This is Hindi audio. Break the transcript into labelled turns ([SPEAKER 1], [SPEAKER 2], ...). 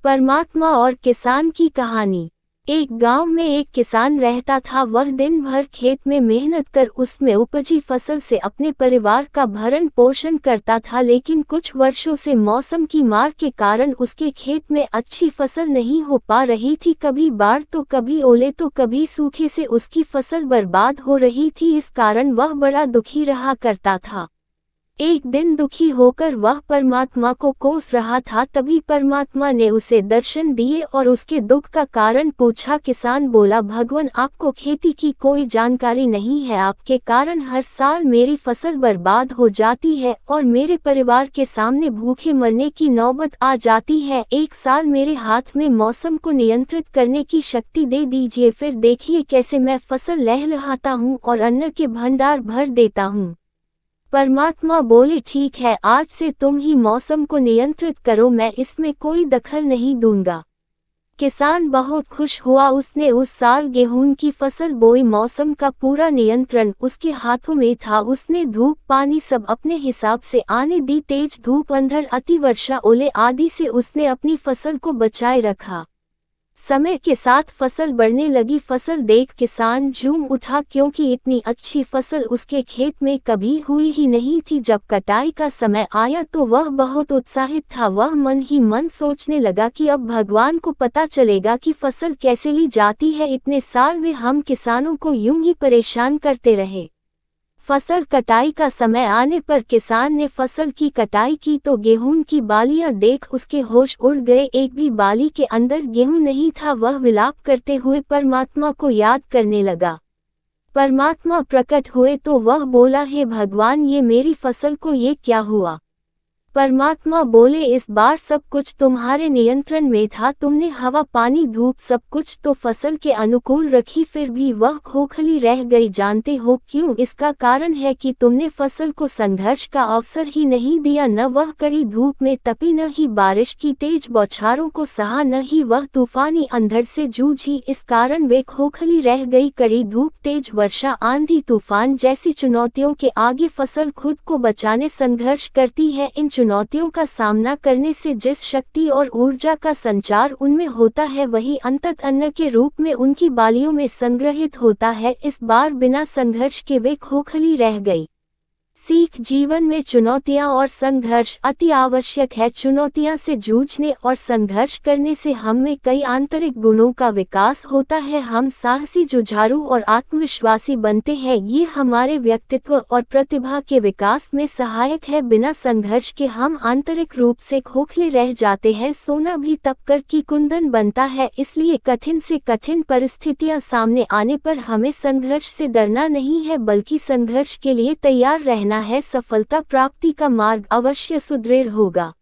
[SPEAKER 1] परमात्मा और किसान की कहानी। एक गांव में एक किसान रहता था। वह दिन भर खेत में मेहनत कर उसमें उपजी फसल से अपने परिवार का भरण पोषण करता था, लेकिन कुछ वर्षों से मौसम की मार के कारण उसके खेत में अच्छी फसल नहीं हो पा रही थी। कभी बाढ़ तो कभी ओले तो कभी सूखे से उसकी फसल बर्बाद हो रही थी। इस कारण वह बड़ा दुखी रहा करता था। एक दिन दुखी होकर वह परमात्मा को कोस रहा था। तभी परमात्मा ने उसे दर्शन दिए और उसके दुख का कारण पूछा। किसान बोला, भगवान, आपको खेती की कोई जानकारी नहीं है। आपके कारण हर साल मेरी फसल बर्बाद हो जाती है और मेरे परिवार के सामने भूखे मरने की नौबत आ जाती है। एक साल मेरे हाथ में मौसम को नियंत्रित करने की शक्ति दे दीजिए, फिर देखिए कैसे मैं फसल लहलहाता हूँ और अन्न के भंडार भर देता हूँ। परमात्मा बोले, ठीक है, आज से तुम ही मौसम को नियंत्रित करो, मैं इसमें कोई दखल नहीं दूंगा। किसान बहुत खुश हुआ। उसने उस साल गेहूं की फसल बोई। मौसम का पूरा नियंत्रण उसके हाथों में था। उसने धूप पानी सब अपने हिसाब से आने दी। तेज धूप, अंधड़, अति वर्षा, ओले आदि से उसने अपनी फसल को बचाए रखा। समय के साथ फसल बढ़ने लगी। फसल देख किसान झूम उठा, क्योंकि इतनी अच्छी फसल उसके खेत में कभी हुई ही नहीं थी। जब कटाई का समय आया तो वह बहुत उत्साहित था। वह मन ही मन सोचने लगा कि अब भगवान को पता चलेगा कि फसल कैसे ली जाती है। इतने साल वे हम किसानों को यूं ही परेशान करते रहे। फसल कटाई का समय आने पर किसान ने फसल की कटाई की तो गेहूं की बालियां देख उसके होश उड़ गए। एक भी बाली के अंदर गेहूं नहीं था। वह विलाप करते हुए परमात्मा को याद करने लगा। परमात्मा प्रकट हुए तो वह बोला, हे भगवान, ये मेरी फसल को ये क्या हुआ? परमात्मा बोले, इस बार सब कुछ तुम्हारे नियंत्रण में था। तुमने हवा, पानी, धूप सब कुछ तो फसल के अनुकूल रखी, फिर भी वह खोखली रह गई। जानते हो क्यों? इसका कारण है कि तुमने फसल को संघर्ष का अवसर ही नहीं दिया। न वह कड़ी धूप में तपी, न ही बारिश की तेज बौछारों को सहा, न ही वह तूफानी अंधड़ से जूझी। इस कारण वे खोखली रह गई। कड़ी धूप, तेज वर्षा, आंधी, तूफान जैसी चुनौतियों के आगे फसल खुद को बचाने संघर्ष करती है। इन चुनौतियों का सामना करने से जिस शक्ति और ऊर्जा का संचार उनमें होता है, वही अंततः अन्न के रूप में उनकी बालियों में संग्रहित होता है। इस बार बिना संघर्ष के वे खोखली रह गई। सीख, जीवन में चुनौतियां और संघर्ष अति आवश्यक है। चुनौतियां से जूझने और संघर्ष करने से हम में कई आंतरिक गुणों का विकास होता है। हम साहसी, जुझारू और आत्मविश्वासी बनते हैं। ये हमारे व्यक्तित्व और प्रतिभा के विकास में सहायक है। बिना संघर्ष के हम आंतरिक रूप से खोखले रह जाते हैं। सोना भी तपकर की कुंदन बनता है। इसलिए कठिन से कठिन परिस्थितियां सामने आने पर हमें संघर्ष से डरना नहीं है, बल्कि संघर्ष के लिए तैयार रहना है। सफलता प्राप्ति का मार्ग अवश्य सुदृढ़ होगा।